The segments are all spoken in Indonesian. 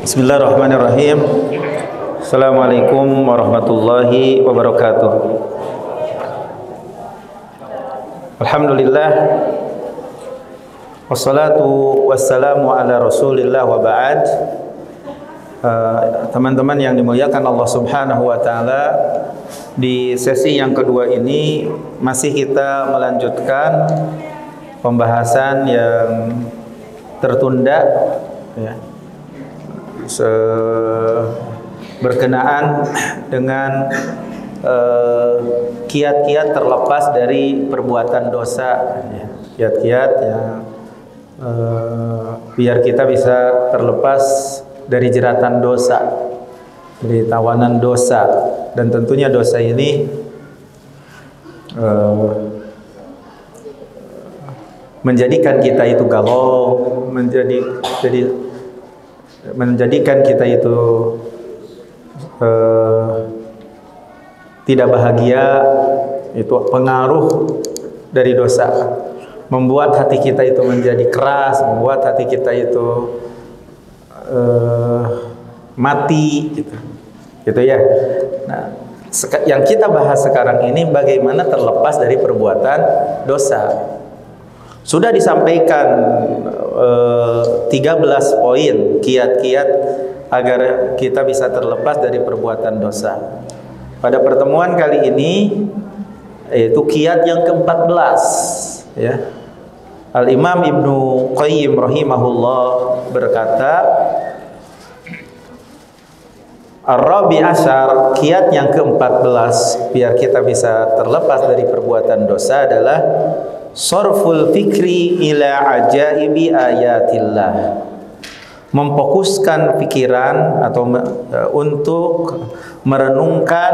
Bismillahirrahmanirrahim. Assalamualaikum warahmatullahi wabarakatuh. Alhamdulillah, wassalatu wassalamu ala rasulillah wa ba'd. Teman-teman yang dimuliakan Allah subhanahu wa ta'ala, di sesi yang kedua ini masih kita melanjutkan pembahasan yang tertunda ya, berkenaan dengan kiat-kiat terlepas dari perbuatan dosa, kiat-kiat yang biar kita bisa terlepas dari jeratan dosa, dari tawanan dosa. Dan tentunya dosa ini menjadikan kita itu galau, menjadikan kita itu tidak bahagia. Itu pengaruh dari dosa, membuat hati kita itu menjadi keras, membuat hati kita itu mati gitu ya. Nah, yang kita bahas sekarang ini bagaimana terlepas dari perbuatan dosa. Sudah disampaikan 13 poin kiat-kiat agar kita bisa terlepas dari perbuatan dosa. Pada pertemuan kali ini yaitu kiat yang ke-14 ya. Al-Imam Ibnu Qayyim rahimahullah berkata, Ar-Rabi Asyar, kiat yang ke-14 biar kita bisa terlepas dari perbuatan dosa adalah Sorful fikri ila ajaibi ayatillah, memfokuskan pikiran atau untuk merenungkan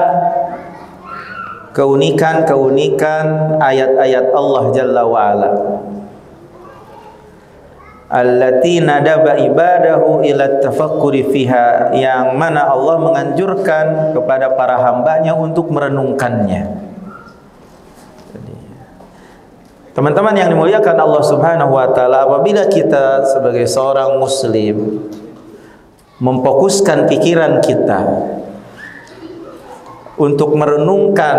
keunikan-keunikan ayat-ayat Allah Jalla wa'ala, allati nadaba ibadahu ila tafakkuri fiha, yang mana Allah menganjurkan kepada para hambanya untuk merenungkannya. Teman-teman yang dimuliakan Allah subhanahu wa ta'ala, apabila kita sebagai seorang muslim memfokuskan pikiran kita untuk merenungkan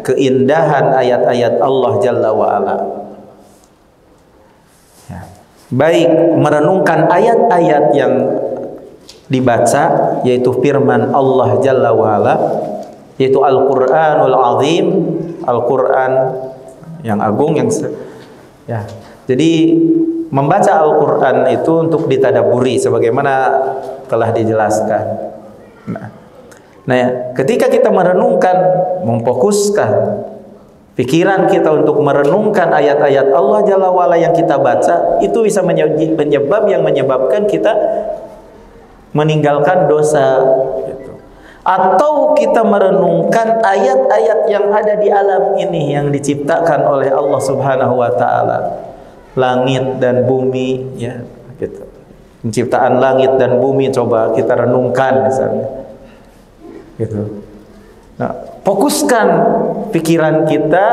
keindahan ayat-ayat Allah Jalla wa'ala, ya, baik merenungkan ayat-ayat yang dibaca, yaitu firman Allah Jalla wa'ala, yaitu Al-Quranul Azim, Al-Quran yang agung, yang ya. Jadi membaca Al-Quran itu untuk ditadaburi sebagaimana telah dijelaskan. Nah, ketika kita merenungkan, memfokuskan pikiran kita untuk merenungkan ayat-ayat Allah Jalla wa'ala yang kita baca, itu bisa menyebabkan kita meninggalkan dosa gitu. Atau kita merenungkan ayat-ayat yang ada di alam ini yang diciptakan oleh Allah subhanahu wa ta'ala, langit dan bumi ya, gitu. Penciptaan langit dan bumi coba kita renungkan misalnya gitu. Nah, fokuskan pikiran kita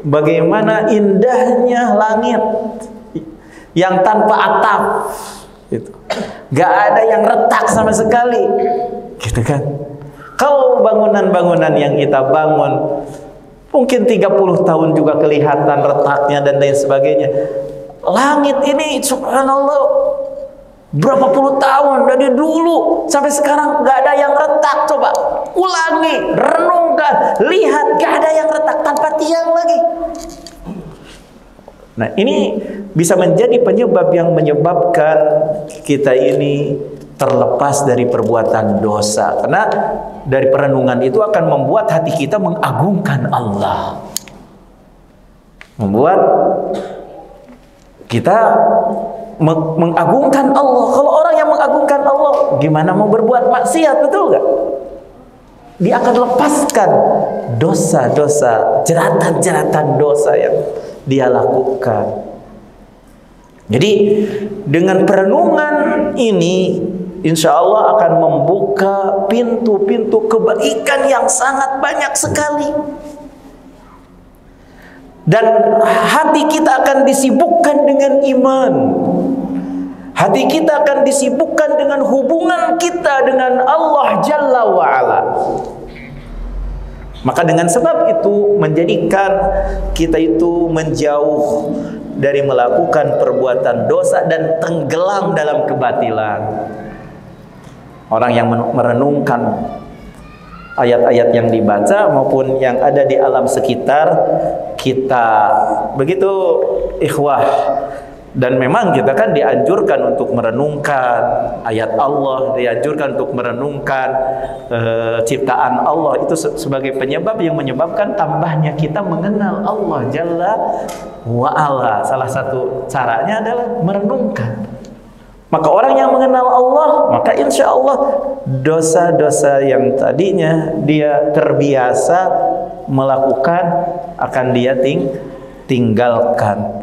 bagaimana indahnya langit yang tanpa atap gitu. Gak ada yang retak sama sekali gitu kan. Kalau bangunan-bangunan yang kita bangun mungkin 30 tahun juga kelihatan retaknya dan lain sebagainya. Langit ini subhanallah berapa puluh tahun dari dulu sampai sekarang gak ada yang retak. Coba ulangi, renungkan, lihat, gak ada yang retak, tanpa tiang lagi. Nah, ini bisa menjadi penyebab yang menyebabkan kita ini terlepas dari perbuatan dosa, karena dari perenungan itu akan membuat hati kita mengagungkan Allah, membuat kita mengagungkan Allah. Kalau orang yang mengagungkan Allah, gimana mau berbuat maksiat, betul nggak? Dia akan lepaskan dosa-dosa, jeratan-jeratan dosa yang dia lakukan. Jadi dengan perenungan ini insya Allah akan membuka pintu-pintu kebaikan yang sangat banyak sekali. Dan hati kita akan disibukkan dengan iman. Hati kita akan disibukkan dengan hubungan kita dengan Allah Jalla wa'ala. Maka dengan sebab itu menjadikan kita itu menjauh dari melakukan perbuatan dosa dan tenggelam dalam kebatilan. Orang yang merenungkan ayat-ayat yang dibaca maupun yang ada di alam sekitar kita, begitu ikhwah. Dan memang kita kan dianjurkan untuk merenungkan ayat Allah, dianjurkan untuk merenungkan ciptaan Allah, itu sebagai penyebab yang menyebabkan tambahnya kita mengenal Allah Jalla wa'ala. Salah satu caranya adalah merenungkan. Maka orang yang mengenal Allah, maka insya Allah dosa-dosa yang tadinya dia terbiasa melakukan akan dia tinggalkan.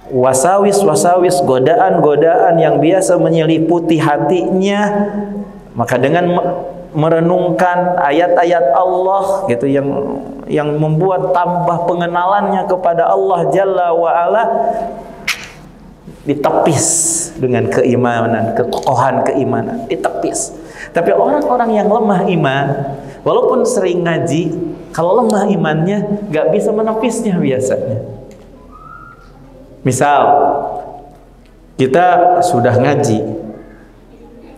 Wasawis-wasawis, godaan-godaan yang biasa menyeliputi hatinya, maka dengan merenungkan ayat-ayat Allah gitu yang membuat tambah pengenalannya kepada Allah Jalla wa'ala, ditepis dengan keimanan, kekokohan keimanan, ditepis. Tapi orang-orang yang lemah iman, walaupun sering ngaji, kalau lemah imannya gak bisa menepisnya biasanya. Misal kita sudah ngaji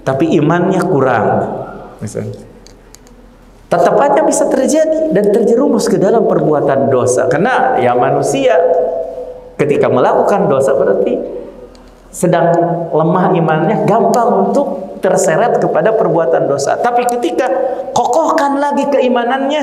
tapi imannya kurang, misalnya, tetap aja bisa terjadi dan terjerumus ke dalam perbuatan dosa. Karena ya manusia ketika melakukan dosa berarti sedang lemah imannya, gampang untuk terseret kepada perbuatan dosa. Tapi ketika kokohkan lagi keimanannya,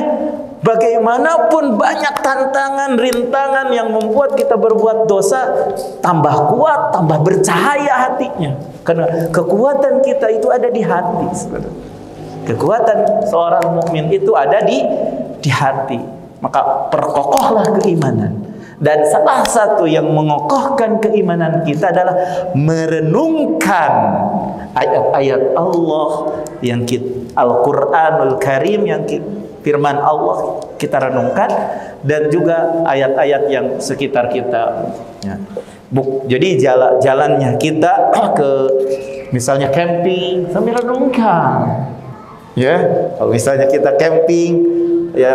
bagaimanapun banyak tantangan, rintangan yang membuat kita berbuat dosa, tambah kuat, tambah bercahaya hatinya. Karena kekuatan kita itu ada di hati. Kekuatan seorang mukmin itu ada di hati. Maka perkokohlah keimanan. Dan salah satu yang mengokohkan keimanan kita adalah merenungkan ayat-ayat Allah yang Al-Quranul Karim, yang firman Allah kita renungkan, dan juga ayat-ayat yang sekitar kita. Ya. Jadi jalannya kita ke misalnya camping sambil renungkan. Ya, kalau misalnya kita camping ya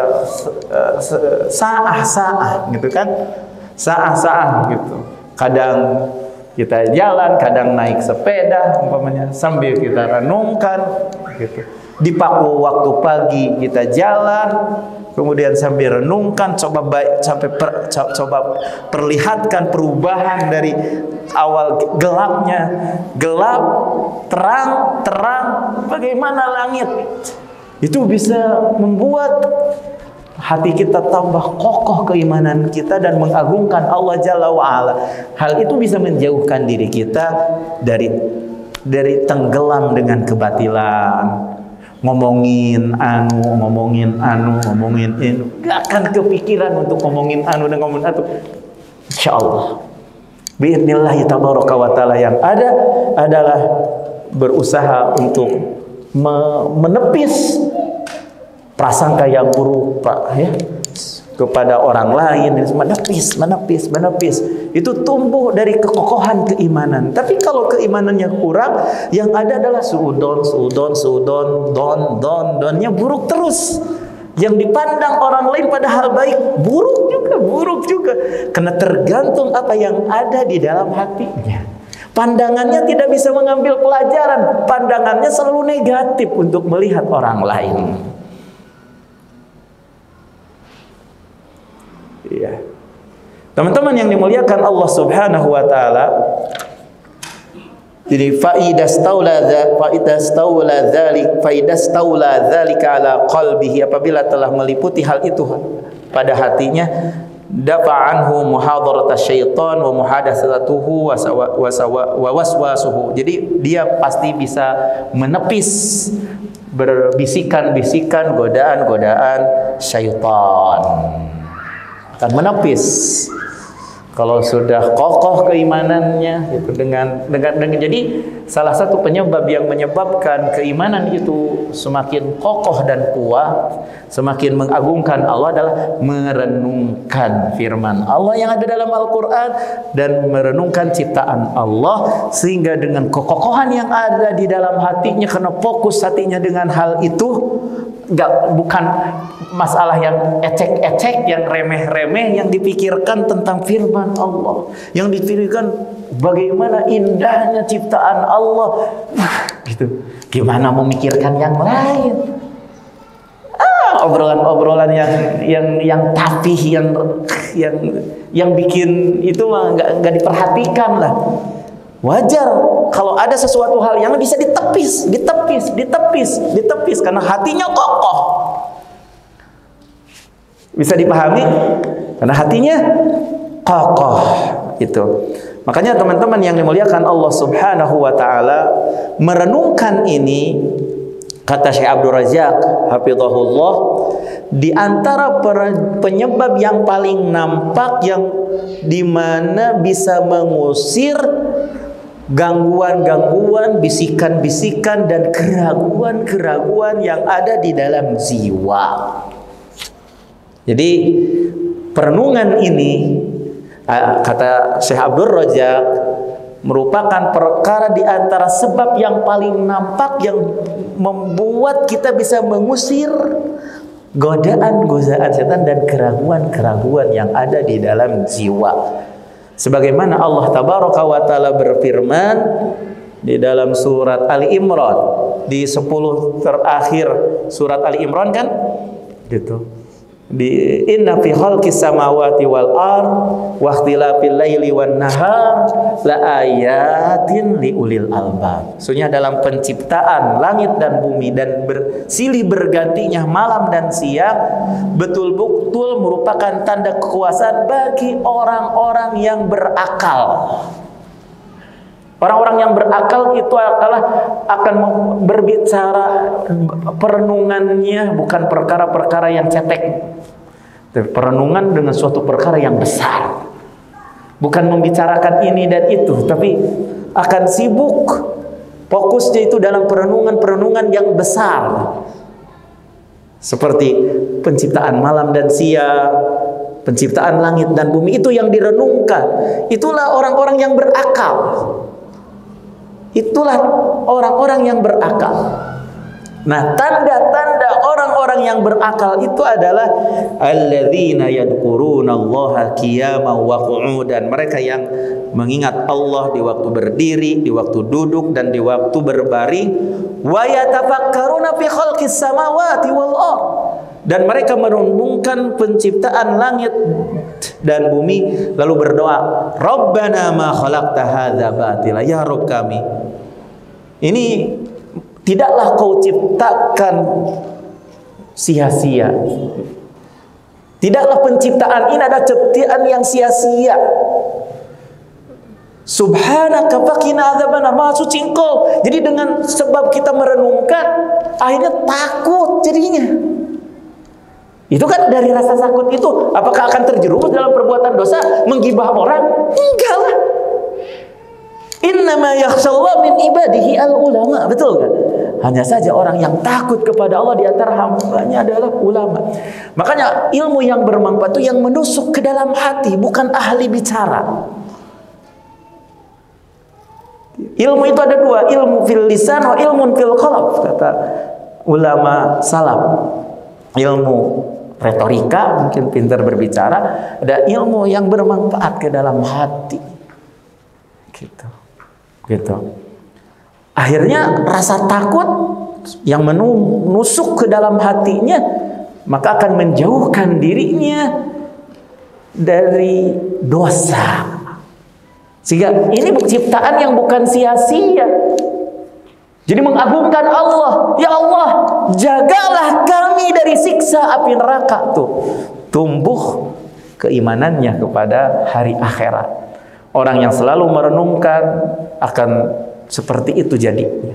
saah-saah gitu kan, saah-saah gitu. Kadang kita jalan, kadang naik sepeda umpamanya sambil kita renungkan gitu. Di waktu pagi kita jalan, kemudian sambil renungkan, coba perlihatkan perubahan dari awal gelapnya, gelap, terang, bagaimana langit. Itu bisa membuat hati kita tambah kokoh keimanan kita dan mengagungkan Allah Jalla wa'ala. Hal itu bisa menjauhkan diri kita dari tenggelam dengan kebatilan. Ngomongin ini, gak akan kepikiran untuk ngomongin anu dan ngomongin atu. Insyaallah bi'idnillahi tabaraka wa ta'ala, yang ada adalah berusaha untuk menepis prasangka yang buruk, Pak, ya, kepada orang lain. Menepis itu tumbuh dari kekokohan keimanan. Tapi kalau keimanannya kurang, yang ada adalah donnya buruk terus. Yang dipandang orang lain padahal baik, buruk juga. Karena tergantung apa yang ada di dalam hatinya. Pandangannya tidak bisa mengambil pelajaran, pandangannya selalu negatif untuk melihat orang lain. Iya. Teman-teman yang dimuliakan Allah Subhanahu wa taala, jadi faidastawla dzalika ala qalbihi, apabila telah meliputi hal itu pada hatinya, dafa'anhu muhadarat syaitan wa muhadatsatuhu wa waswasuhu. Jadi dia pasti bisa menepis berbisikan-bisikan godaan-godaan syaitan. Akan menepis. Kalau sudah kokoh keimanannya itu dengan jadi salah satu penyebab yang menyebabkan keimanan itu semakin kokoh dan kuat, semakin mengagungkan Allah adalah merenungkan firman Allah yang ada dalam Al-Qur'an dan merenungkan ciptaan Allah, sehingga dengan kekokohan yang ada di dalam hatinya karena fokus hatinya dengan hal itu, bukan masalah yang ecek-ecek, yang remeh-remeh, yang dipikirkan tentang firman Allah, yang dipikirkan bagaimana indahnya ciptaan Allah, gitu. Gimana memikirkan yang lain? Obrolan-obrolan yang tapih, yang bikin itu mah nggak diperhatikan lah. Wajar kalau ada sesuatu hal yang bisa ditepis karena hatinya kokoh. Bisa dipahami? Karena hatinya kokoh itu. Makanya teman-teman yang dimuliakan Allah Subhanahu wa taala, merenungkan ini, kata Syekh Abdul Razak hafizahullah, di antara penyebab yang paling nampak yang dimana bisa mengusir gangguan-gangguan, bisikan-bisikan dan keraguan-keraguan yang ada di dalam jiwa. Jadi perenungan ini, kata Syekh Abdul Razak, merupakan perkara di antara sebab yang paling nampak yang membuat kita bisa mengusir godaan-godaan setan dan keraguan-keraguan yang ada di dalam jiwa. Sebagaimana Allah Tabaraka wa Ta'ala berfirman di dalam surat Ali Imran, di 10 terakhir surat Ali Imran kan gitu, di inna fi khalqis samawati wal ard wa ikhtilafil laili wan nahar la ayatin liulil albab. Maksudnya dalam penciptaan langit dan bumi dan silih bergantinya malam dan siang betul-betul merupakan tanda kekuasaan bagi orang-orang yang berakal. Orang-orang yang berakal itu akan berbicara perenungannya bukan perkara-perkara yang cetek. Perenungan dengan suatu perkara yang besar. Bukan membicarakan ini dan itu, tapi akan sibuk fokusnya itu dalam perenungan-perenungan yang besar. Seperti penciptaan malam dan siang, penciptaan langit dan bumi, itu yang direnungkan. Itulah orang-orang yang berakal. Itulah orang-orang yang berakal. Nah, tanda-tanda orang-orang yang berakal itu adalah alladzina yadhkurunallaha qiyaman wa qu'udan. Mereka yang mengingat Allah di waktu berdiri, di waktu duduk dan di waktu berbaring. Wa yatafakkaruna fi khalqis samawati wal ardh. Dan mereka merenungkan penciptaan langit dan bumi, lalu berdoa, Rabbana ma khalaqta hadza batila, ya Rabb kami, ini tidaklah kau ciptakan sia-sia. Tidaklah penciptaan ini ada ciptaan yang sia-sia. Subhanaka faqina adzabannar, maha suci Engkau. Jadi dengan sebab kita merenungkan, akhirnya takut jadinya. Itu kan dari rasa takut itu, apakah akan terjerumus dalam perbuatan dosa, menggibah orang? Enggak lah. Innama yakhshallahu min ibadihi al-ulama. Betul kan? Hanya saja orang yang takut kepada Allah di antara hambanya adalah ulama. Makanya ilmu yang bermanfaat itu yang menusuk ke dalam hati, bukan ahli bicara. Ilmu itu ada dua, ilmu fil lisan wa ilmun fil qalb, kata ulama salaf. Ilmu retorika, mungkin pintar berbicara, ada ilmu yang bermanfaat ke dalam hati. Gitu. Akhirnya rasa takut yang menusuk ke dalam hatinya, maka akan menjauhkan dirinya dari dosa. Sehingga ini ciptaan yang bukan sia-sia. Jadi mengagungkan Allah. Ya Allah, jagalah kami dari siksa api neraka. Tuh, tumbuh keimanannya kepada hari akhirat. Orang yang selalu merenungkan akan seperti itu jadinya.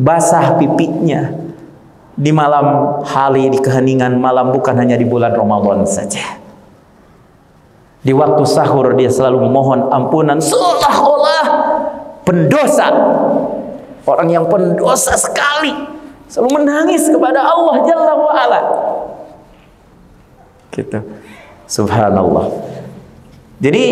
Basah pipinya di malam hari, di keheningan malam, bukan hanya di bulan Ramadan saja. Di waktu sahur dia selalu memohon ampunan, seolah-olah pendosa. Orang yang pendosa sekali selalu menangis kepada Allah Jalla wa'ala. Gitu. Subhanallah. Jadi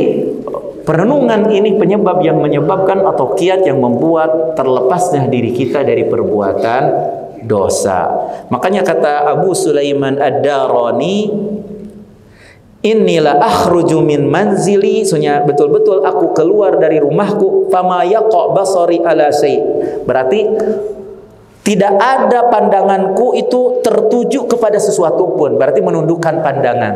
perenungan ini penyebab yang menyebabkan atau kiat yang membuat terlepasnya diri kita dari perbuatan dosa. Makanya kata Abu Sulaiman Ad-Darani, "Innilah akhruju min manzili", soalnya betul-betul aku keluar dari rumahku, fama yaqa basari ala syai'. Berarti tidak ada pandanganku itu tertuju kepada sesuatu pun. Berarti menundukkan pandangan.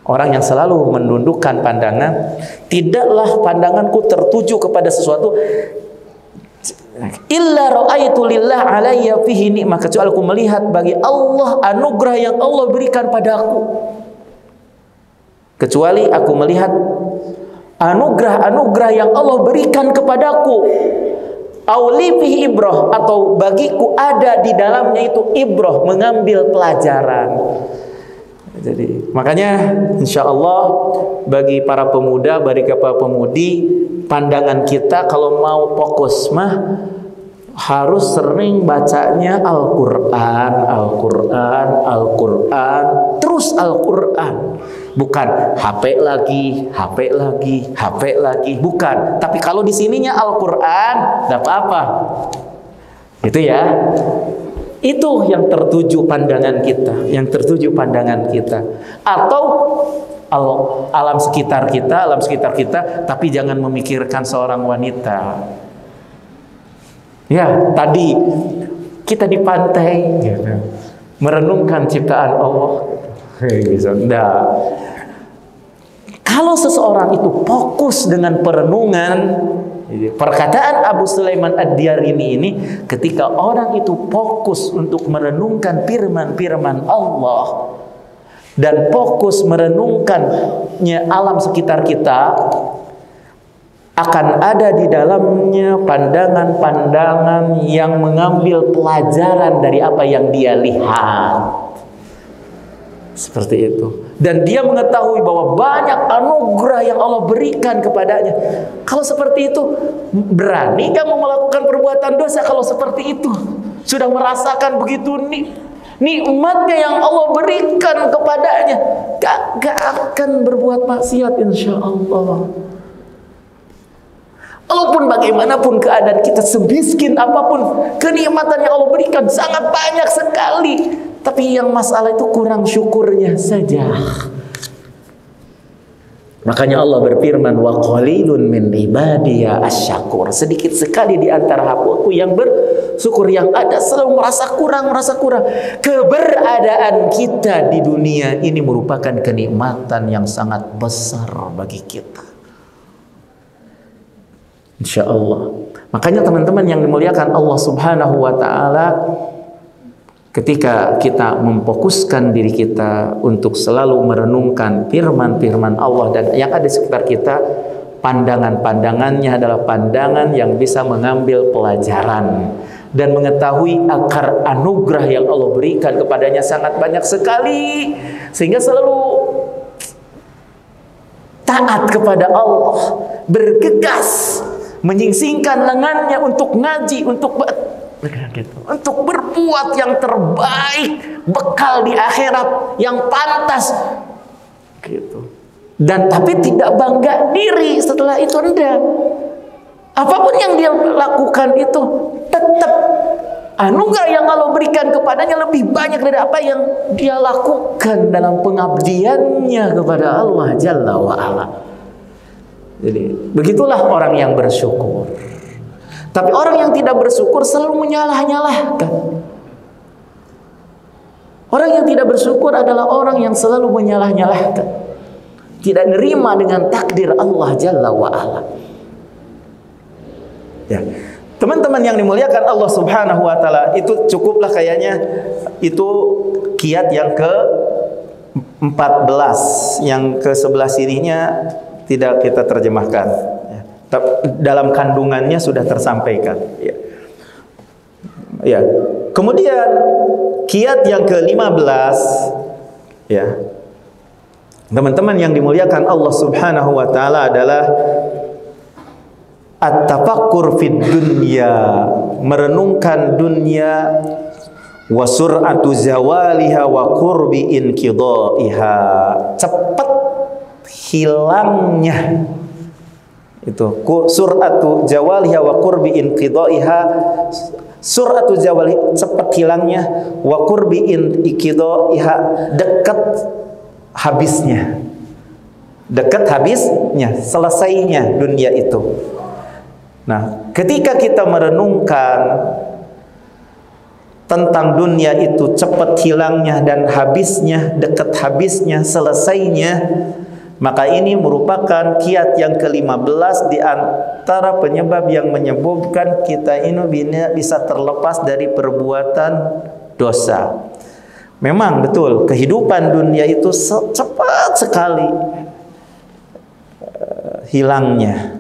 Orang yang selalu menundukkan pandangan, tidaklah pandanganku tertuju kepada sesuatu illa ra'aitu lillah alayya fihi ni'mah, kecuali aku melihat bagi Allah anugerah yang Allah berikan padaku. Kecuali aku melihat anugerah-anugerah yang Allah berikan kepadaku. Auli fihi ibrah, atau bagiku ada di dalamnya itu ibrah, mengambil pelajaran. Jadi makanya insya Allah bagi para pemuda, bagi para pemudi, pandangan kita kalau mau fokus mah harus sering bacanya Al-Quran, Al-Quran, Al-Quran, terus Al-Quran. Bukan HP lagi, HP lagi, HP lagi. Bukan. Tapi kalau di sininya Al-Quran, tidak apa-apa. Itu ya. Itu yang tertuju pandangan kita, yang tertuju pandangan kita. Atau alam sekitar kita, tapi jangan memikirkan seorang wanita. Ya, tadi kita di pantai, gitu, merenungkan ciptaan Allah. Kalau seseorang itu fokus dengan perenungan, perkataan Abu Sulaiman Ad-Darani ini, ketika orang itu fokus untuk merenungkan firman-firman Allah dan fokus merenungkannya alam sekitar kita, akan ada di dalamnya pandangan-pandangan yang mengambil pelajaran dari apa yang dia lihat. Seperti itu. Dan dia mengetahui bahwa banyak anugerah yang Allah berikan kepadanya. Kalau seperti itu, berani kamu melakukan perbuatan dosa? Kalau seperti itu, sudah merasakan begitu nikmatnya yang Allah berikan kepadanya, gak akan berbuat maksiat insya Allah. Walaupun bagaimanapun keadaan kita, semiskin apapun, kenikmatan yang Allah berikan sangat banyak sekali. Tapi yang masalah itu kurang syukurnya saja. Makanya Allah berfirman, wa qalilun min ibadiya asyakur. Sedikit sekali di antara hambaku yang bersyukur, yang ada selalu merasa kurang. Keberadaan kita di dunia ini merupakan kenikmatan yang sangat besar bagi kita. Insya Allah. Makanya teman-teman yang dimuliakan Allah Subhanahu wa ta'ala, ketika kita memfokuskan diri kita untuk selalu merenungkan firman-firman Allah dan yang ada di sekitar kita, pandangannya adalah pandangan yang bisa mengambil pelajaran dan mengetahui akar anugerah yang Allah berikan kepadanya sangat banyak sekali, sehingga selalu taat kepada Allah, bergegas menyingsingkan lengannya untuk ngaji, untuk berbuat yang terbaik, bekal di akhirat yang pantas, gitu. Dan tapi tidak bangga diri setelah itu, enggak. Apapun yang dia lakukan itu tetap anugerah yang Allah berikan kepadanya lebih banyak dari apa yang dia lakukan dalam pengabdiannya kepada Allah Jalla wa'ala. Jadi begitulah orang yang bersyukur. Tapi orang yang tidak bersyukur selalu menyalah-nyalahkan. Orang yang tidak bersyukur adalah orang yang selalu menyalah-nyalahkan, tidak nerima dengan takdir Allah Jalla wa'ala. Ya, teman-teman yang dimuliakan Allah Subhanahu wa ta'ala, itu cukuplah kayaknya. Itu kiat yang ke-14. Yang ke-11 sininya tidak kita terjemahkan. Dalam kandungannya sudah tersampaikan. Ya. Ya. Kemudian kiat yang ke-15, ya. Teman-teman yang dimuliakan Allah Subhanahu wa taala adalah at-tafakkur fid dunya, merenungkan dunia, wa sur'atu zawaliha wa qurbi inqidaiha, cepat hilangnya itu sur'atu zawaliha wa qurbi inqidaiha, sur'atu zawali cepat hilangnya, wa qurbi inqidaiha dekat habisnya, dekat habisnya, selesainya dunia itu. Nah, ketika kita merenungkan tentang dunia itu cepat hilangnya dan habisnya, dekat habisnya, selesainya, maka ini merupakan kiat yang ke-15 di antara penyebab yang menyebabkan kita ini bisa terlepas dari perbuatan dosa. Memang betul, kehidupan dunia itu cepat sekali hilangnya.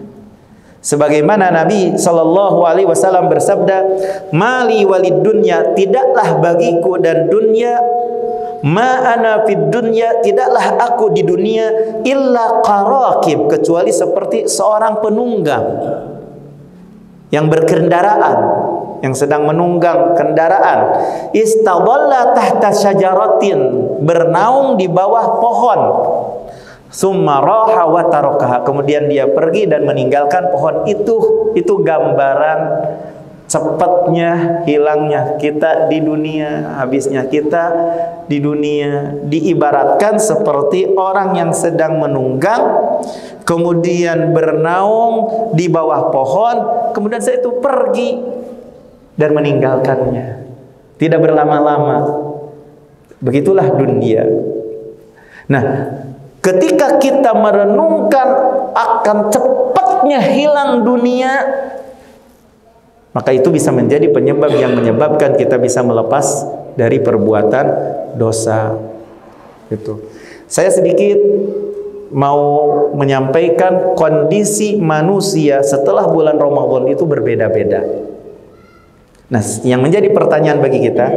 Sebagaimana Nabi Shallallahu Alaihi Wasallam bersabda, "Mali walid dunya, tidaklah bagiku dan dunia, ma ana fid dunya, tidaklah aku di dunia, illa qarakib, kecuali seperti seorang penunggang yang berkendaraan, yang sedang menunggang kendaraan. Istadalla tahta syajaratin, bernaung di bawah pohon. Summa raha wa tarakaha, kemudian dia pergi dan meninggalkan pohon itu. Itu gambaran cepatnya hilangnya kita di dunia, habisnya kita di dunia. Diibaratkan seperti orang yang sedang menunggang, kemudian bernaung di bawah pohon, kemudian saya itu pergi dan meninggalkannya, tidak berlama-lama. Begitulah dunia. Nah, ketika kita merenungkan akan cepatnya hilang dunia, maka itu bisa menjadi penyebab yang menyebabkan kita bisa melepas dari perbuatan dosa. Itu. Saya sedikit mau menyampaikan kondisi manusia setelah bulan Ramadan itu berbeda-beda. Nah, yang menjadi pertanyaan bagi kita,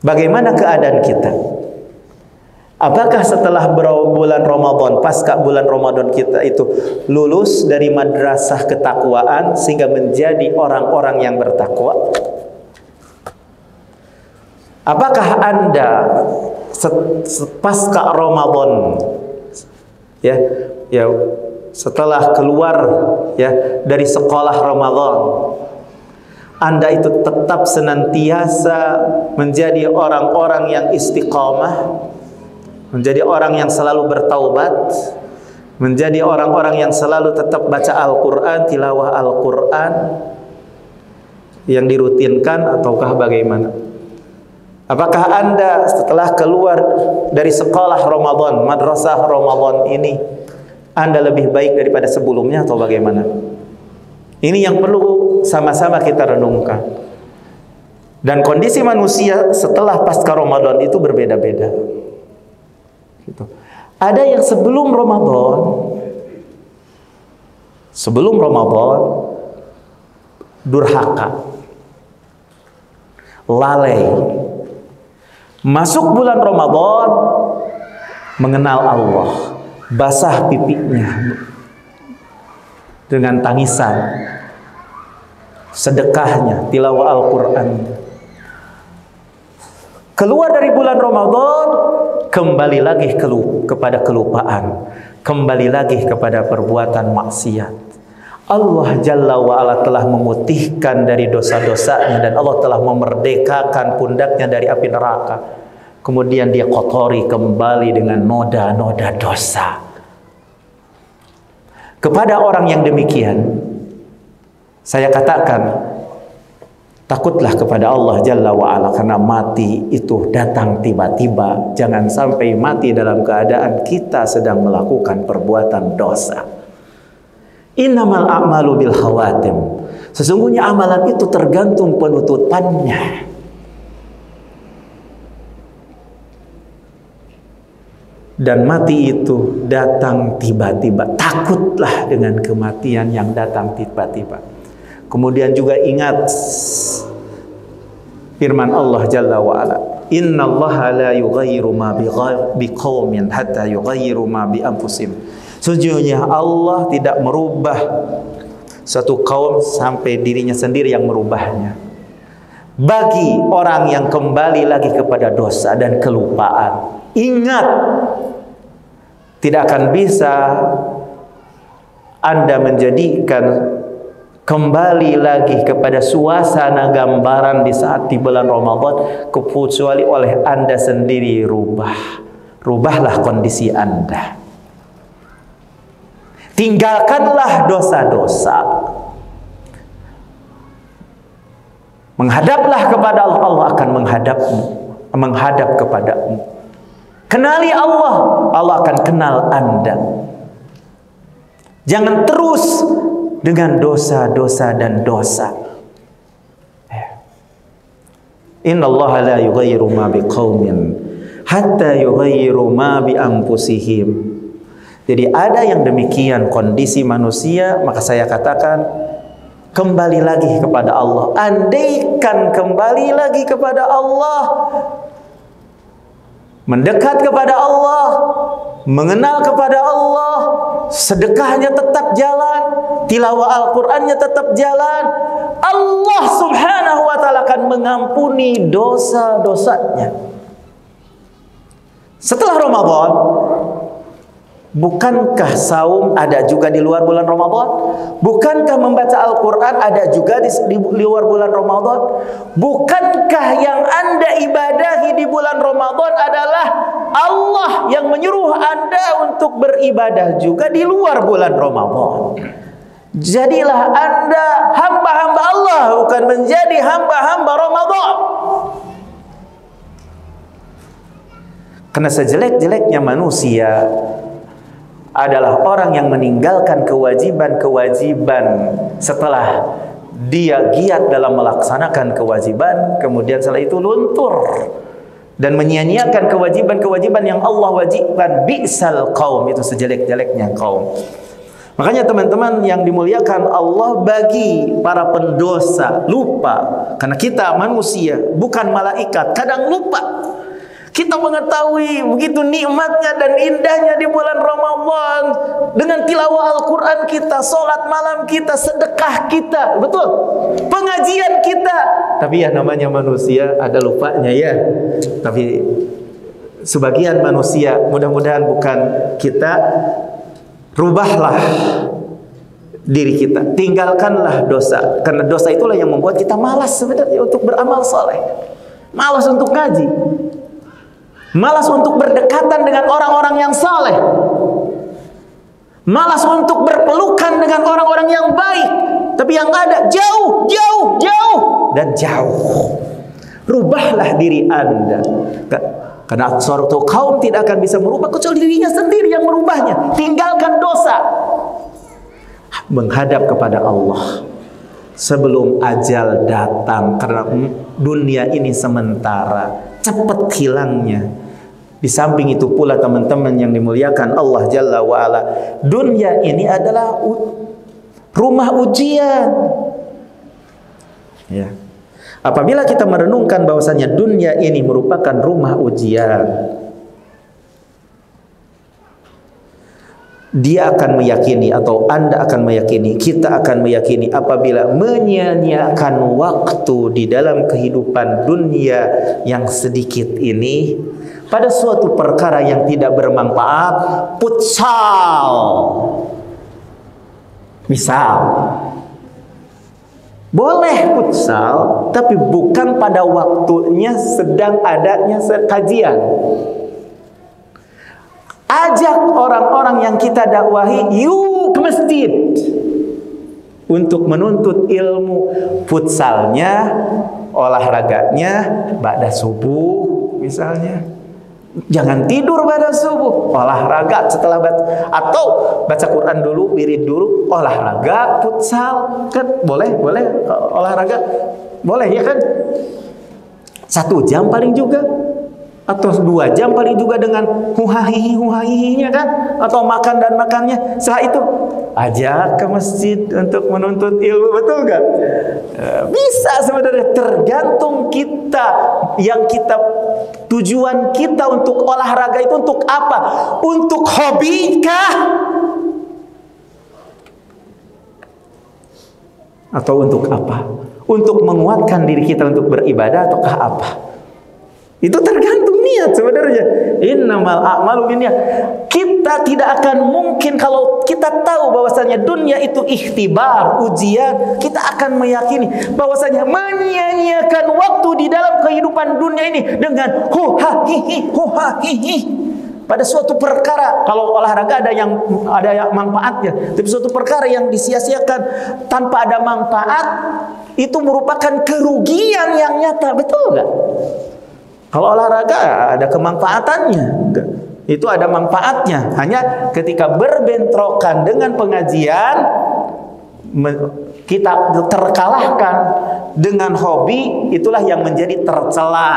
bagaimana keadaan kita? Apakah setelah bulan Ramadan, pasca bulan Ramadan kita itu lulus dari madrasah ketakwaan sehingga menjadi orang-orang yang bertakwa? Apakah Anda pasca Ramadan ya setelah keluar ya dari sekolah Ramadan, Anda itu tetap senantiasa menjadi orang-orang yang istiqamah, menjadi orang yang selalu bertaubat, menjadi orang-orang yang selalu tetap baca Al-Quran, tilawah Al-Quran yang dirutinkan, ataukah bagaimana? Apakah Anda setelah keluar dari sekolah Ramadan, madrasah Ramadan ini, Anda lebih baik daripada sebelumnya atau bagaimana? Ini yang perlu sama-sama kita renungkan. Dan kondisi manusia setelah pasca Ramadan itu berbeda-beda. Gitu. Ada yang sebelum Ramadan durhaka, lalai. Masuk bulan Ramadan mengenal Allah, basah pipinya dengan tangisan, sedekahnya, tilawah Al-Quran. Keluar dari bulan Ramadan, kembali lagi kepada kelupaan, kembali lagi kepada perbuatan maksiat. Allah Jalla wa'ala telah memutihkan dari dosa-dosanya, dan Allah telah memerdekakan pundaknya dari api neraka. Kemudian dia kotori kembali dengan noda-noda dosa. Kepada orang yang demikian, saya katakan, takutlah kepada Allah Jalla wa'ala, karena mati itu datang tiba-tiba. Jangan sampai mati dalam keadaan kita sedang melakukan perbuatan dosa. Innamal a'malu bil khawatim. Sesungguhnya amalan itu tergantung penutupannya. Dan mati itu datang tiba-tiba. Takutlah dengan kematian yang datang tiba-tiba. Kemudian juga ingat firman Allah Jalla wa'ala, Innallaha la yughayyiru ma biqaumin hatta yughayyiru ma bi anfusihim. Sesungguhnya Allah tidak merubah satu kaum sampai dirinya sendiri yang merubahnya. Bagi orang yang kembali lagi kepada dosa dan kelupaan, ingat, tidak akan bisa Anda menjadikan kembali lagi kepada suasana gambaran di saat di bulan Ramadan kecuali oleh Anda sendiri rubahlah kondisi Anda. Tinggalkanlah dosa-dosa. Menghadaplah kepada Allah, Allah akan menghadap kepadamu. Kenali Allah, Allah akan kenal Anda. Jangan terus dengan dosa-dosa dan dosa. Innallaha la yughayyiru ma biqaumin hatta yughayyiru ma bi anfusihim. Jadi ada yang demikian kondisi manusia, maka saya katakan kembali lagi kepada Allah. Andaikan kembali lagi kepada Allah, mendekat kepada Allah, mengenal kepada Allah, sedekahnya tetap jalan, tilawah Al-Qur'annya tetap jalan, Allah Subhanahu wa taala akan mengampuni dosa-dosanya. Setelah Ramadan, bukankah saum ada juga di luar bulan Ramadan? Bukankah membaca Al-Quran ada juga di luar bulan Ramadan? Bukankah yang Anda ibadahi di bulan Ramadan adalah Allah yang menyuruh Anda untuk beribadah juga di luar bulan Ramadan? Jadilah Anda hamba-hamba Allah, bukan menjadi hamba-hamba Ramadan. Karena sejelek-jeleknya manusia adalah orang yang meninggalkan kewajiban-kewajiban setelah dia giat dalam melaksanakan kewajiban, kemudian setelah itu luntur dan menyia-nyiakan kewajiban-kewajiban yang Allah wajibkan. Bi'sal qaum, itu sejelek-jeleknya kaum. Makanya teman-teman yang dimuliakan Allah, bagi para pendosa lupa, karena kita manusia bukan malaikat, kadang lupa. Kita mengetahui begitu nikmatnya dan indahnya di bulan Ramadan dengan tilawah Al-Quran kita, sholat malam kita, sedekah kita, betul, pengajian kita. Tapi ya namanya manusia, ada lupanya ya. Tapi sebagian manusia, mudah-mudahan bukan kita, rubahlah diri kita, tinggalkanlah dosa. Karena dosa itulah yang membuat kita malas sebenarnya untuk beramal soleh, malas untuk ngaji, malas untuk berdekatan dengan orang-orang yang saleh, malas untuk berpelukan dengan orang-orang yang baik. Tapi yang ada jauh dan jauh. Rubahlah diri Anda. Karena suatu kaum tidak akan bisa merubah kecuali dirinya sendiri yang merubahnya. Tinggalkan dosa, menghadap kepada Allah sebelum ajal datang. Karena dunia ini sementara, cepat hilangnya. Di samping itu pula teman-teman yang dimuliakan Allah Jalla wa'ala, dunia ini adalah rumah ujian ya. Apabila kita merenungkan bahwasanya dunia ini merupakan rumah ujian, dia akan meyakini, atau Anda akan meyakini, kita akan meyakini, apabila menyia-nyiakan waktu di dalam kehidupan dunia yang sedikit ini pada suatu perkara yang tidak bermanfaat, futsal misal, boleh futsal, tapi bukan pada waktunya sedang adanya kajian. Ajak orang-orang yang kita dakwahi, yuk ke masjid untuk menuntut ilmu. Futsalnya, olahraganya ba'da subuh misalnya. Jangan tidur pada subuh, olahraga setelah atau baca Quran dulu, wirid dulu, olahraga, futsal, kan boleh olahraga, boleh ya kan? 1 jam paling juga, atau 2 jam paling juga dengan huhahihi-huhahihinya kan, atau makan dan makannya. Setelah itu ajak ke masjid untuk menuntut ilmu, betul nggak? Bisa sebenarnya, tergantung kita. Tujuan kita untuk olahraga itu untuk apa? Untuk hobi kah? Atau untuk apa? Untuk menguatkan diri kita untuk beribadah ataukah apa? Itu tergantung niat sebenarnya. Innamal a'malu binniyat. Kita tidak akan mungkin, kalau kita tahu bahwasanya dunia itu ikhtibar, ujian, kita akan meyakini bahwasanya menyia-nyiakan waktu di dalam kehidupan dunia ini dengan huhahihi pada suatu perkara. Kalau olahraga ada yang manfaatnya, tapi suatu perkara yang disia-siakan tanpa ada manfaat itu merupakan kerugian yang nyata, betul nggak? Kalau olahraga ada kemanfaatannya, itu ada manfaatnya. Hanya ketika berbentrokan dengan pengajian, kita terkalahkan dengan hobi, itulah yang menjadi tercela.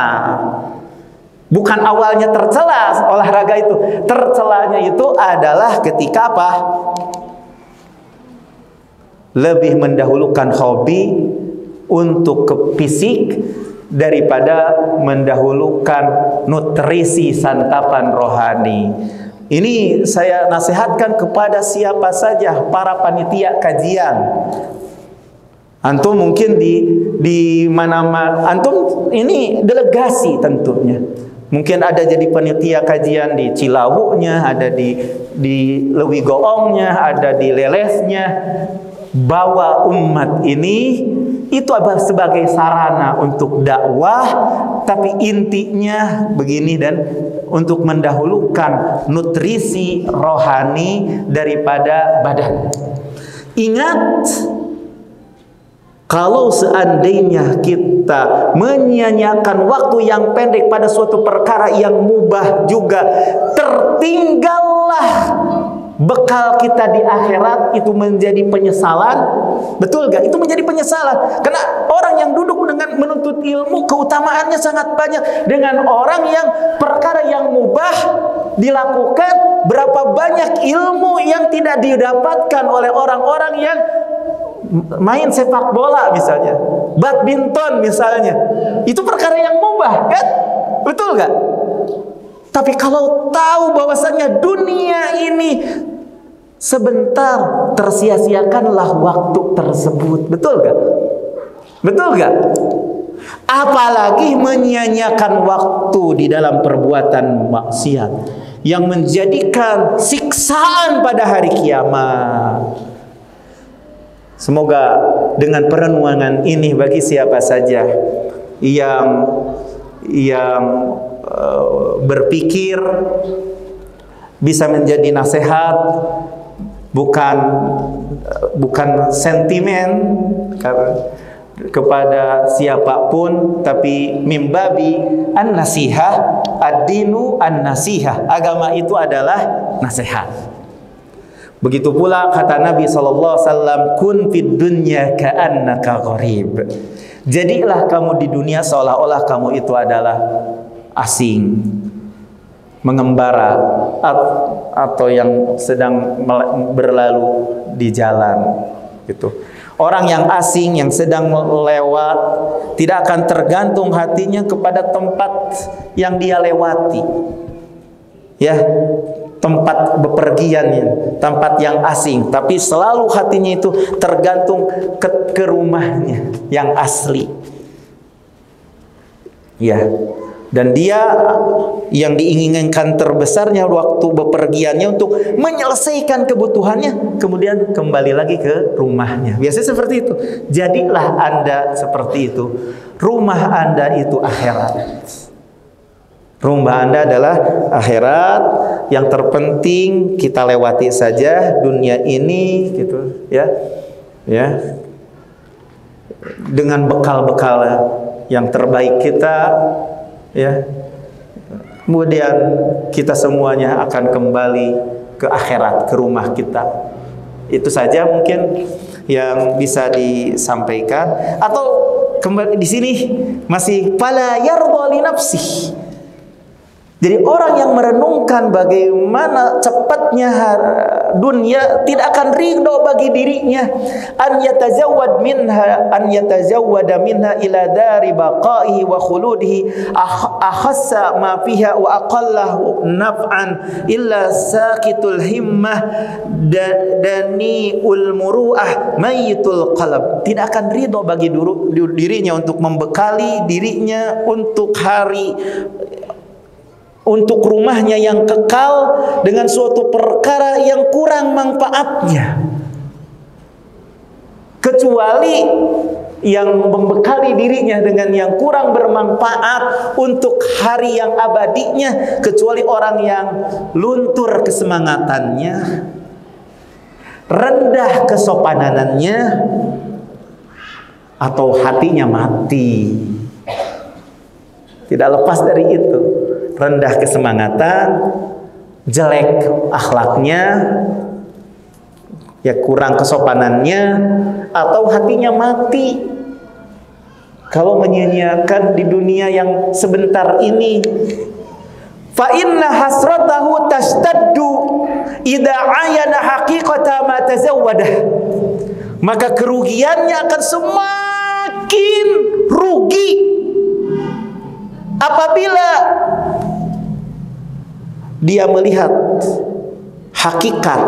Bukan awalnya tercela olahraga itu, tercelanya itu adalah ketika apa? Lebih mendahulukan hobi untuk ke fisik daripada mendahulukan nutrisi santapan rohani. Ini saya nasihatkan kepada siapa saja para panitia kajian. Antum mungkin di mana-mana, antum ini delegasi tentunya. Mungkin ada jadi panitia kajian di Cilawunya, ada di Lewi Goongnya, ada di Lelesnya. Bawa umat ini itu adalah sebagai sarana untuk dakwah, tapi intinya begini, dan untuk mendahulukan nutrisi rohani daripada badan. Ingat, kalau seandainya kita menyia-nyiakan waktu yang pendek pada suatu perkara yang mubah juga, tertinggallah bekal kita di akhirat, itu menjadi penyesalan. Betul gak? Itu menjadi penyesalan. Karena orang yang duduk dengan menuntut ilmu, keutamaannya sangat banyak. Dengan orang yang perkara yang mubah dilakukan, berapa banyak ilmu yang tidak didapatkan oleh orang-orang yang main sepak bola misalnya, badminton misalnya. Itu perkara yang mubah kan? Betul gak? Tapi kalau tahu bahwasanya dunia ini sebentar, tersia-siakanlah waktu tersebut. Betul gak? Betul gak? Apalagi menyia-nyiakan waktu di dalam perbuatan maksiat yang menjadikan siksaan pada hari kiamat. Semoga dengan perenungan ini bagi siapa saja yang berpikir bisa menjadi nasihat, bukan sentimen kepada siapapun, tapi mimbabi an-nasihah, ad-dinu an-nasihah. Agama itu adalah nasihat. Begitu pula kata Nabi SAW, kun fid dunya ka'annaka gharib. Jadilah kamu di dunia seolah-olah kamu itu adalah asing, mengembara, atau yang sedang berlalu di jalan gitu. Orang yang asing yang sedang lewat tidak akan tergantung hatinya kepada tempat yang dia lewati, ya, tempat bepergiannya, tempat yang asing, tapi selalu hatinya itu tergantung ke rumahnya yang asli, ya. Dan dia yang diinginkan terbesarnya waktu bepergiannya untuk menyelesaikan kebutuhannya, kemudian kembali lagi ke rumahnya. Biasanya seperti itu. Jadilah Anda seperti itu. Rumah Anda itu akhirat. Rumah Anda adalah akhirat. Yang terpenting kita lewati saja dunia ini, gitu, ya. Ya. Dengan bekal-bekal yang terbaik kita, ya, kemudian kita semuanya akan kembali ke akhirat, ke rumah kita. Itu saja mungkin yang bisa disampaikan. Atau kembali di sini masih fala yarda li nafsihi, Jadi orang yang merenungkan bagaimana cepatnya dunia, tidak akan ridho bagi dirinya an yatazawwad minha, an yatazawwada minha ila dari baqaihi wa khuludihi akhassa ma fiha wa aqallahu naf'an illa saqitul himmah daniul muru'ah mayyitul qalb. Tidak akan ridho bagi dirinya untuk membekali dirinya untuk untuk rumahnya yang kekal dengan suatu perkara yang kurang manfaatnya, kecuali yang membekali dirinya dengan yang kurang bermanfaat untuk hari yang abadinya, kecuali orang yang luntur kesemangatannya, rendah kesopananannya, atau hatinya mati. Tidak lepas dari itu, rendah kesemangatan, jelek akhlaknya, ya kurang kesopanannya, atau hatinya mati. Kalau menyia-nyiakan di dunia yang sebentar ini, fa inna hasratahu tashtaddu idza ayana haqiqata ma tazawwadah. Maka kerugiannya akan semakin rugi apabila dia melihat hakikat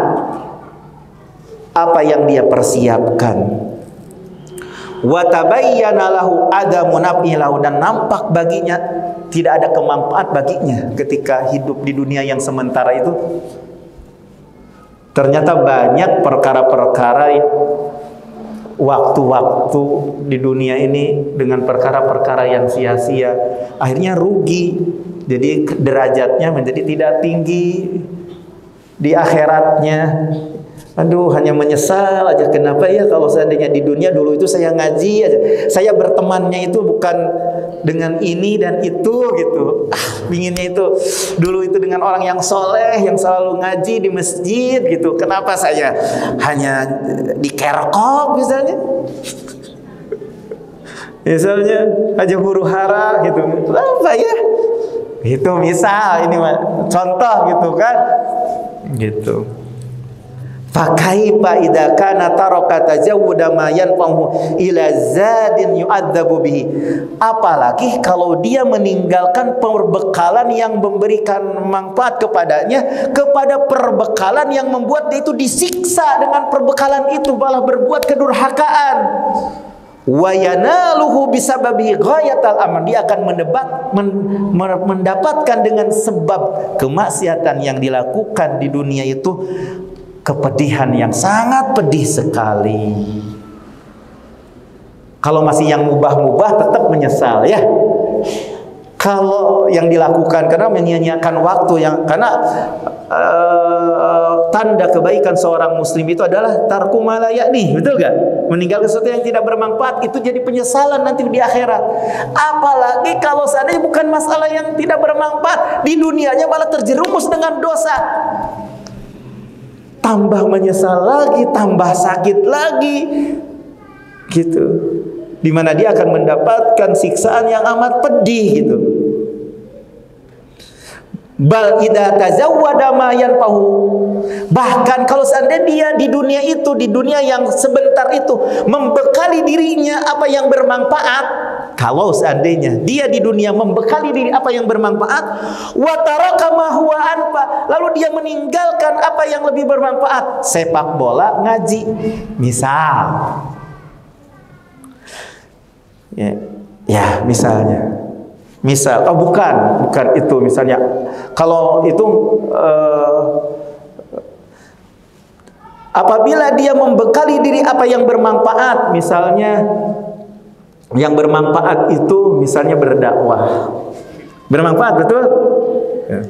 apa yang dia persiapkan. Wa tabayyana lahu adamu naf'i lahu, dan nampak baginya tidak ada kemanfaat baginya ketika hidup di dunia yang sementara itu. Ternyata banyak perkara-perkara, waktu-waktu di dunia ini dengan perkara-perkara yang sia-sia, akhirnya rugi. Jadi derajatnya menjadi tidak tinggi di akhiratnya. Aduh, hanya menyesal aja, kenapa ya kalau seandainya di dunia dulu itu saya ngaji aja, saya bertemannya itu bukan dengan ini dan itu gitu. Pinginnya itu dulu itu dengan orang yang soleh, yang selalu ngaji di masjid gitu. Kenapa saya hanya dikerkok misalnya? Misalnya aja huru hara gitu. Apa ya? Itu misal, ini contoh gitu kan. Gitu. Fakaifa idza kana taraka tajawuda ma yanfahu ila zadin yu'adzabu bihi. Apalagi kalau dia meninggalkan perbekalan yang memberikan manfaat kepadanya kepada perbekalan yang membuat dia itu disiksa dengan perbekalan itu, malah berbuat kedurhakaan. Wa yanaluhu bisababi ghayatal aman, dia akan mendapatkan dengan sebab kemaksiatan yang dilakukan di dunia itu kepedihan yang sangat pedih sekali. Kalau masih yang mubah-mubah tetap menyesal ya. Kalau yang dilakukan karena menyia-nyiakan waktu, yang karena tanda kebaikan seorang muslim itu adalah tarku ma la ya'ni, betul gak? Meninggalkan sesuatu yang tidak bermanfaat itu jadi penyesalan nanti di akhirat. Apalagi kalau seandainya bukan masalah yang tidak bermanfaat, di dunianya malah terjerumus dengan dosa. Tambah menyesal lagi, tambah sakit lagi, gitu. Dimana dia akan mendapatkan siksaan yang amat pedih, gitu. Bal idza tazawwada ma yanfahu, bahkan kalau seandainya dia di dunia itu, di dunia yang sebentar itu membekali dirinya apa yang bermanfaat, kalau seandainya dia di dunia membekali diri apa yang bermanfaat, wa taraka ma huwa anfa, lalu dia meninggalkan apa yang lebih bermanfaat, sepak bola, ngaji misal ya misalnya. Misal, oh bukan itu misalnya. Kalau itu apabila dia membekali diri apa yang bermanfaat, misalnya yang bermanfaat itu misalnya berdakwah. Bermanfaat, betul? Ya.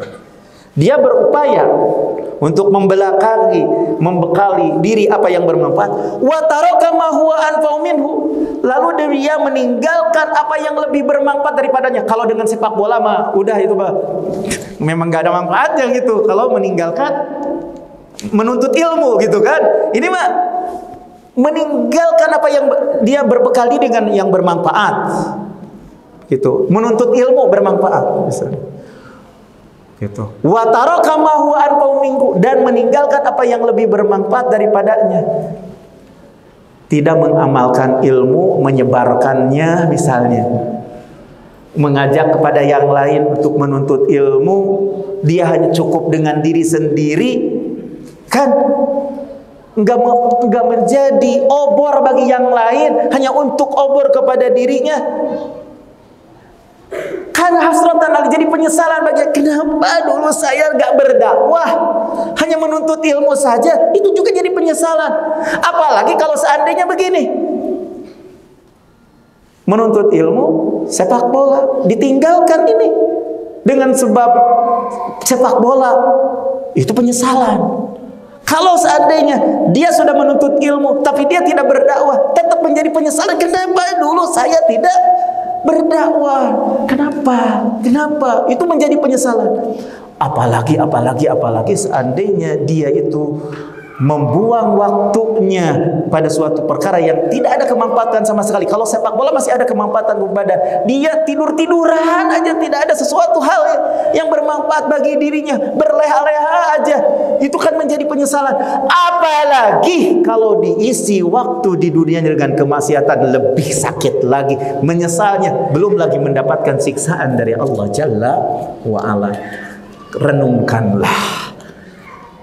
Dia berupaya untuk membekali diri apa yang bermanfaat. Wa taraka ma huwa anfa'u minhu, lalu dia meninggalkan apa yang lebih bermanfaat daripadanya. Kalau dengan sepak bola mah udah itu mah memang gak ada manfaatnya gitu. Kalau meninggalkan menuntut ilmu gitu kan, ini mah meninggalkan apa yang dia berbekal diri dengan yang bermanfaat gitu. Menuntut ilmu bermanfaat misalnya. Gitu. Wa taraka ma huwa anfa'u minhu, dan meninggalkan apa yang lebih bermanfaat daripadanya. Tidak mengamalkan ilmu, menyebarkannya misalnya. Mengajak kepada yang lain untuk menuntut ilmu, dia hanya cukup dengan diri sendiri, kan? Enggak menjadi obor bagi yang lain, hanya untuk obor kepada dirinya. Kan hasratan lagi, jadi penyesalan bagi, kenapa dulu saya enggak berdakwah, hanya menuntut ilmu saja, itu juga jadi penyesalan. Apalagi kalau seandainya begini, menuntut ilmu, sepak bola, ditinggalkan ini dengan sebab sepak bola, itu penyesalan. Kalau seandainya dia sudah menuntut ilmu tapi dia tidak berdakwah, tetap menjadi penyesalan. Kenapa dulu saya tidak berdakwah? Kenapa? Itu menjadi penyesalan. Apalagi seandainya dia itu membuang waktunya pada suatu perkara yang tidak ada kemanfaatan sama sekali. Kalau sepak bola masih ada kemanfaatan kepada dia, tidur-tiduran aja, tidak ada sesuatu hal yang bermanfaat bagi dirinya, berleha-leha aja, itu kan menjadi penyesalan. Apalagi kalau diisi waktu di dunia dengan kemaksiatan, lebih sakit lagi menyesalnya, belum lagi mendapatkan siksaan dari Allah Jalla wa Ala. Renungkanlah.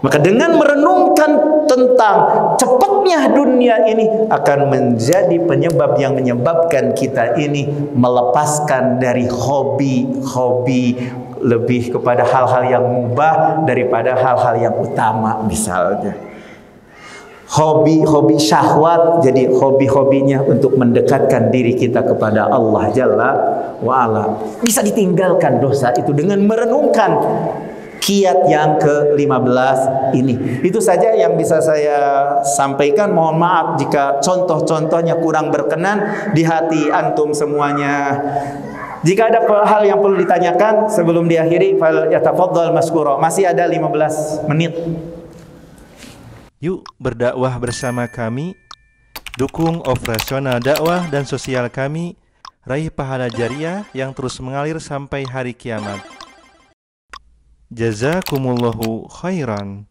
Maka dengan merenungkan tentang cepatnya dunia ini akan menjadi penyebab yang menyebabkan kita ini melepaskan dari hobi-hobi, lebih kepada hal-hal yang mubah daripada hal-hal yang utama. Misalnya hobi syahwat, jadi hobi-hobinya untuk mendekatkan diri kita kepada Allah Jalla wa'ala. Bisa ditinggalkan dosa itu dengan merenungkan kiat yang ke-15 ini. Itu saja yang bisa saya sampaikan. Mohon maaf jika contoh-contohnya kurang berkenan di hati antum semuanya. Jika ada hal yang perlu ditanyakan sebelum diakhiri, fal yatafaddal maskura. Masih ada 15 menit. Yuk berdakwah bersama kami. Dukung operasional dakwah dan sosial kami. Raih pahala jariah yang terus mengalir sampai hari kiamat. Jazakumullahu khairan.